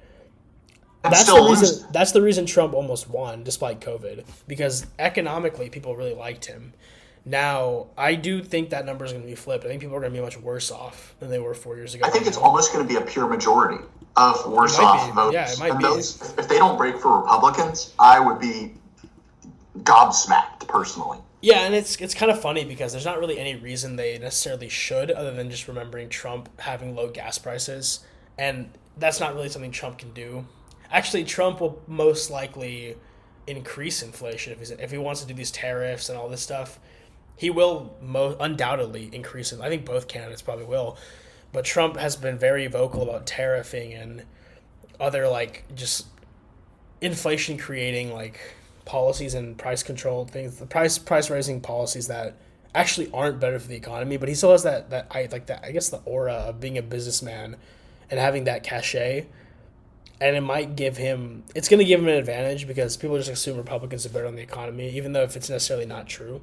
That's the reason Trump almost won despite COVID, because economically people really liked him. Now, I do think that number is going to be flipped. I think people are going to be much worse off than they were 4 years ago. I think it's almost going to be a pure majority of worse off votes. Yeah, it might and be. If they don't break for Republicans, I would be gobsmacked personally. Yeah, and it's kind of funny because there's not really any reason they necessarily should, other than just remembering Trump having low gas prices, and that's not really something Trump can do. Actually, Trump will most likely increase inflation if he wants to do these tariffs and all this stuff. He will undoubtedly increase it. I think both candidates probably will, but Trump has been very vocal about tariffing and other like just inflation creating like policies and price control things, the price raising policies that actually aren't better for the economy. But he still has I guess the aura of being a businessman and having that cachet. And it's going to give him an advantage because people just assume Republicans are better on the economy, even though if it's necessarily not true.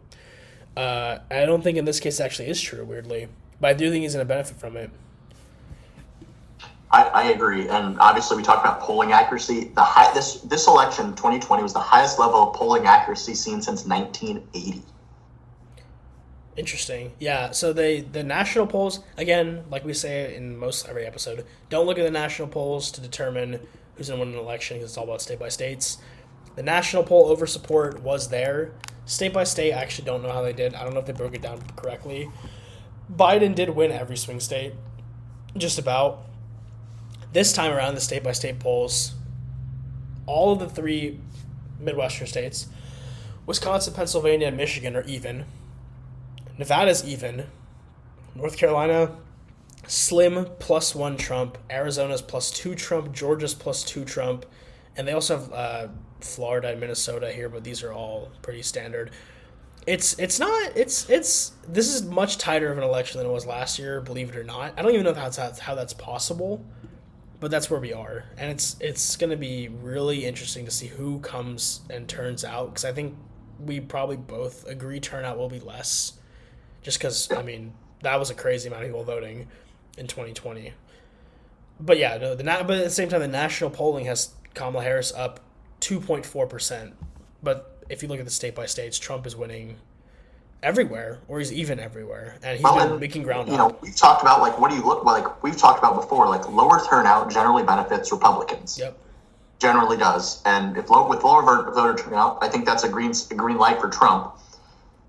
I don't think in this case it actually is true, weirdly. But I do think he's going to benefit from it. I agree. And obviously we talked about polling accuracy. This election, 2020, was the highest level of polling accuracy seen since 1980. Interesting. Yeah, so the national polls, again, like we say in most every episode, don't look at the national polls to determine who's going to win an election because it's all about state by states. The national poll over support was there. State by state, I actually don't know how they did. I don't know if they broke it down correctly. Biden did win every swing state, just about. This time around, the state by state polls, all of the three Midwestern states, Wisconsin, Pennsylvania, and Michigan, are even. Nevada's even. North Carolina, slim +1 Trump. Arizona's +2 Trump. Georgia's +2 Trump. And they also have Florida and Minnesota here, but these are all pretty standard. it's this is much tighter of an election than it was last year, believe it or not. I don't even know how that's possible, but that's where we are, and it's going to be really interesting to see who comes and turns out, because I think we probably both agree turnout will be less, just because I mean that was a crazy amount of people voting in 2020. But yeah, no, but at the same time, the national polling has Kamala Harris up 2.4%. But if you look at the state by states, Trump is winning everywhere, or he's even everywhere, and he's been making ground up. We've talked about like what do you look like? We've talked about before, like lower turnout generally benefits Republicans. Yep. Generally does, and with lower voter turnout, I think that's a green light for Trump.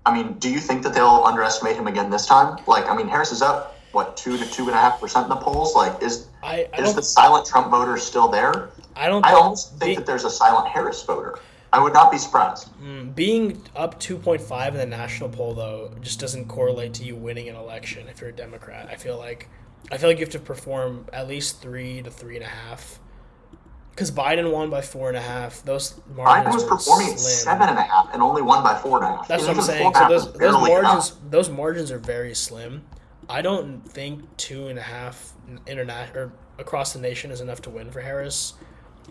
I mean, do you think that they'll underestimate him again this time? Like, I mean, Harris is up 2 to 2.5% in the polls. Like, is the silent Trump voter still there? I almost think that there's a silent Harris voter. I would not be surprised. Being up 2.5 in the national poll, though, just doesn't correlate to you winning an election if you're a Democrat. I feel like you have to perform at least 3 to 3.5. Because Biden won by 4.5. Those margins Biden was performing at 7.5 and only won by 4.5. That's what I'm saying. So those margins are very slim. I don't think 2.5 or across the nation is enough to win for Harris.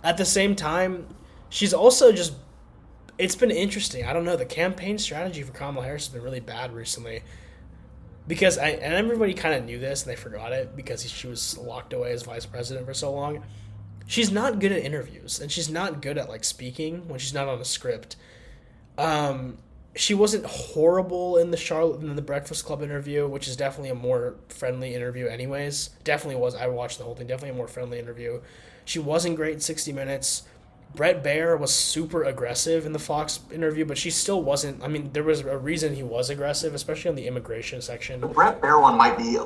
At the same time, she's also just. It's been interesting. I don't know. The campaign strategy for Kamala Harris has been really bad recently. Because and everybody kind of knew this and they forgot it because she was locked away as vice president for so long. She's not good at interviews, and she's not good at like speaking when she's not on a script. She wasn't horrible in the Breakfast Club interview, which is definitely a more friendly interview anyways. Definitely was. I watched the whole thing. Definitely a more friendly interview. She wasn't great in 60 Minutes. Brett Baer was super aggressive in the Fox interview, but she still wasn't. I mean, there was a reason he was aggressive, especially on the immigration section. The Brett Baer one might be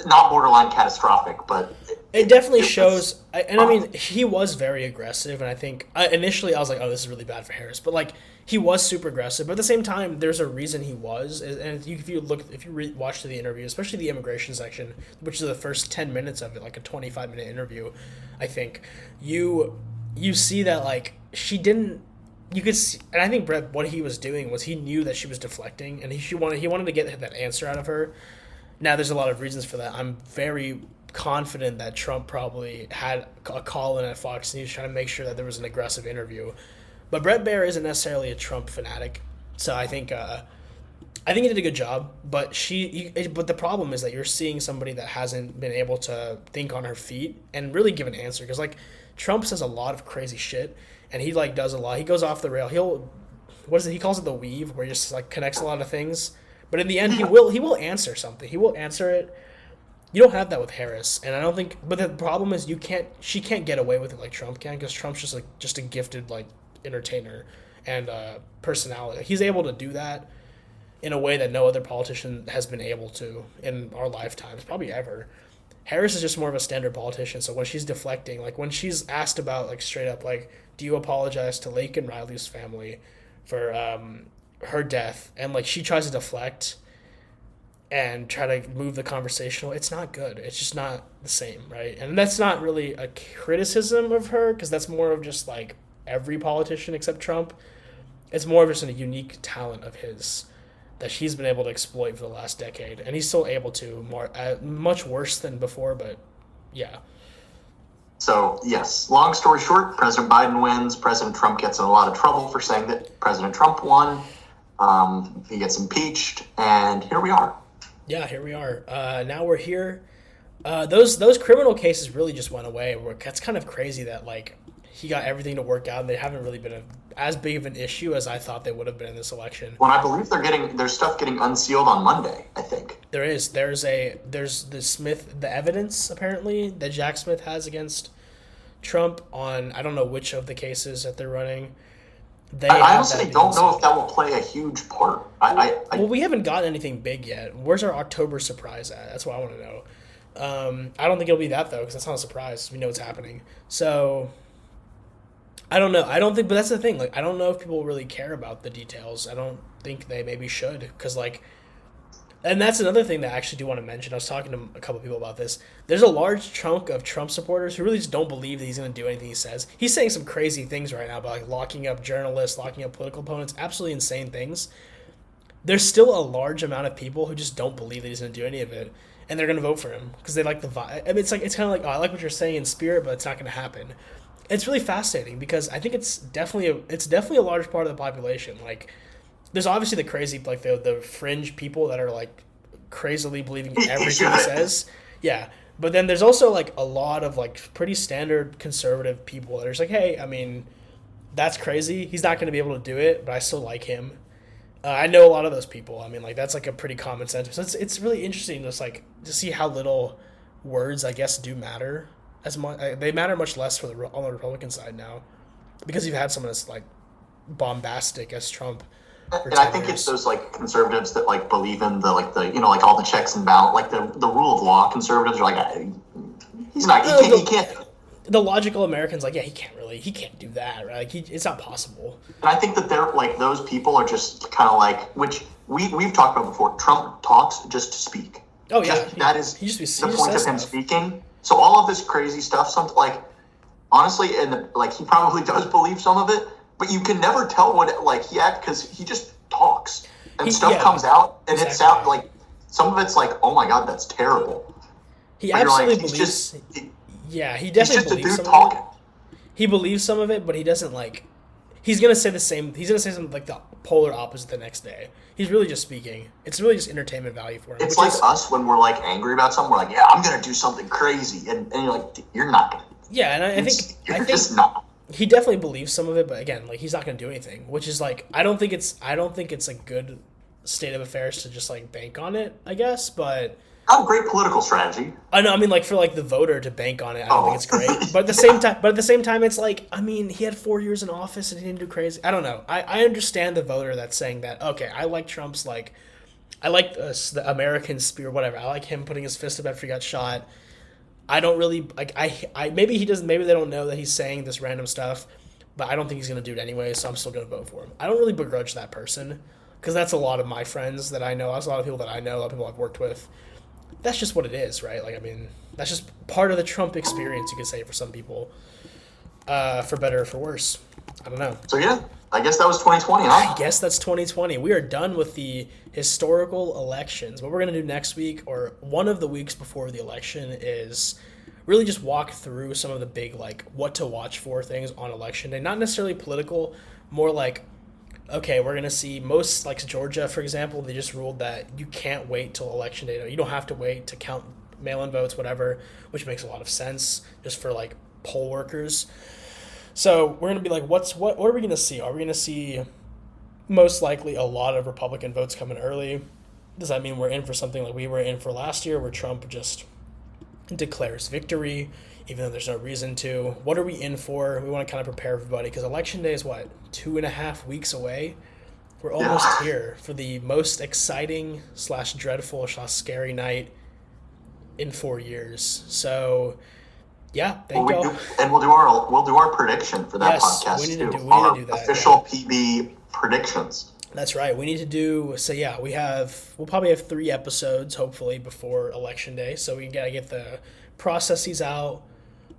not borderline catastrophic, but it definitely shows. I mean, he was very aggressive, and I think initially I was like, "Oh, this is really bad for Harris," but like he was super aggressive. But at the same time, there's a reason he was, and if you watch the interview, especially the immigration section, which is the first 10 minutes of it, like a 25-minute interview, I think you see that like she didn't. You could see, and I think Brett, what he was doing was he knew that she was deflecting, and he wanted to get that answer out of her. Now, there's a lot of reasons for that. I'm very confident that Trump probably had a call in at Fox News trying to make sure that there was an aggressive interview. But Brett Baer isn't necessarily a Trump fanatic, so I think he did a good job. But but the problem is that you're seeing somebody that hasn't been able to think on her feet and really give an answer, because like Trump says a lot of crazy shit, and he like does a lot. He goes off the rail. He calls it the weave, where he just like connects a lot of things. But in the end, he will answer something. He will answer it. You don't have that with Harris, and I don't think. But the problem is she can't get away with it like Trump can, because Trump's just a gifted like entertainer and personality. He's able to do that in a way that no other politician has been able to in our lifetimes, probably ever. Harris is just more of a standard politician, so when she's deflecting, like when she's asked about like straight up like, do you apologize to Lake and Riley's family for her death, and like she tries to deflect and try to move the conversation, it's not good. It's just not the same, right? And that's not really a criticism of her, because that's more of just like every politician except Trump. It's more of just a unique talent of his that he's been able to exploit for the last decade, and he's still able to, much worse than before, but yeah. So, yes, long story short, President Biden wins. President Trump gets in a lot of trouble for saying that President Trump won. He gets impeached, and here we are. Yeah, here we are. Now we're here. Those criminal cases really just went away. It's kind of crazy that like he got everything to work out, and they haven't really been as big of an issue as I thought they would have been in this election. Well, I believe there's stuff getting unsealed on Monday, I think. There's the evidence apparently that Jack Smith has against Trump on, I don't know which of the cases that they're running. I honestly don't know if that will play a huge part. Well, we haven't gotten anything big yet. Where's our October surprise at? That's what I want to know. I don't think it'll be that, though, because that's not a surprise. We know what's happening. So I don't know. But that's the thing. Like, I don't know if people really care about the details. I don't think they maybe should, because like, and that's another thing that I actually do want to mention. I was talking to a couple people about this. There's a large chunk of Trump supporters who really just don't believe that he's going to do anything he says. He's saying some crazy things right now about like locking up journalists, locking up political opponents, absolutely insane things. there's still a large amount of people who just don't believe that he's going to do any of it, and they're going to vote for him because they like the vibe. I mean, it's kind of like, oh, I like what you're saying in spirit, but it's not going to happen. It's really fascinating because I think it's definitely a large part of the population. Like, there's obviously the crazy, like the fringe people that are like crazily believing everything he says. Yeah. But then there's also like a lot of like pretty standard conservative people that are just like, hey, I mean, that's crazy. He's not going to be able to do it, but I still like him. I know a lot of those people. I mean, like that's like a pretty common sentiment. So it's really interesting just like to see how little words I guess do matter as much. They matter much less for on the Republican side now because you've had someone that's like bombastic as Trump. And I think it's those like conservatives that like believe in the like all the checks and balance, like the rule of law. Conservatives are like, he's not, he can't. The logical Americans like, yeah, he can't do that, right? Like it's not possible. And I think that they're like those people are just kind of like, which we've talked about before. Trump talks just to speak. Oh yeah, that is the point of him speaking. So all of this crazy stuff, something like honestly, and like he probably does believe some of it. But you can never tell what like he acts because he just talks and stuff comes out and it sounds like some of it's like, oh my god, that's terrible. He absolutely believes. He definitely believes some of it. He believes some of it, but he doesn't like. He's gonna say the same. He's gonna say something like the polar opposite the next day. He's really just speaking. It's really just entertainment value for him. It's like us when we're like angry about something. We're like, yeah, I'm gonna do something crazy, and you're like, you're not gonna. Yeah, and I think you're just not. He definitely believes some of it, but again, like he's not going to do anything, which is like I don't think it's a good state of affairs to just like bank on it, I guess, but not a great political strategy. I know, I mean like for like the voter to bank on it, I don't think it's great. But at the same time it's like, I mean, he had 4 years in office and he didn't do crazy. I don't know. I understand the voter that's saying that, okay, I like Trump's like I like the American spirit, whatever. I like him putting his fist up after he got shot. I don't really like maybe he doesn't, maybe they don't know that he's saying this random stuff, but I don't think he's going to do it anyway, so I'm still going to vote for him. I don't really begrudge that person because that's a lot of my friends that I know. That's a lot of people that I know, a lot of people I've worked with. That's just what it is, right? Like, I mean, that's just part of the Trump experience, you could say, for some people, for better or for worse. I don't know. So, yeah, I guess that was 2020, huh? I guess that's 2020. We are done with the historical elections. What we're going to do next week, or one of the weeks before the election, is really just walk through some of the big, like, what to watch for things on election day. Not necessarily political, more like, okay, we're going to see most, like Georgia, for example, they just ruled that you can't wait till election day. You don't have to wait to count mail-in votes, whatever, which makes a lot of sense just for, like, poll workers. So we're going to be like, what are we going to see? Are we going to see most likely a lot of Republican votes coming early? Does that mean we're in for something like we were in for last year where Trump just declares victory even though there's no reason to? What are we in for? We want to kind of prepare everybody because election day is 2.5 weeks away? We're almost here for the most exciting / dreadful / scary night in 4 years. So yeah, thank y'all. And we'll do our prediction for that podcast. We need to do that. Official PB predictions. That's right. We need to do we'll probably have 3 episodes hopefully before election day. So we gotta get the processes out.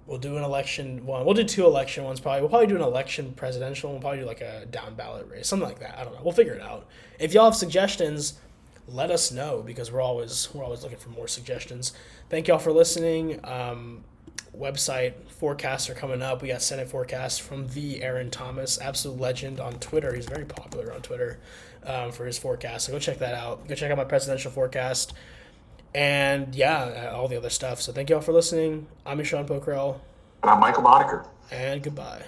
We'll do an election one. We'll do 2 election ones probably. We'll probably do an election presidential. We'll probably do like a down ballot race, something like that. I don't know. We'll figure it out. If y'all have suggestions, let us know because we're always looking for more suggestions. Thank y'all for listening. Website forecasts are coming up. We got Senate forecasts from the Aaron Thomas, absolute legend on Twitter. He's very popular on Twitter for his forecast. So go check that out. Go check out my presidential forecast. And yeah, all the other stuff. So thank y'all for listening. I'm Eshan Pokhrel. And I'm Michael Bodeker. And goodbye.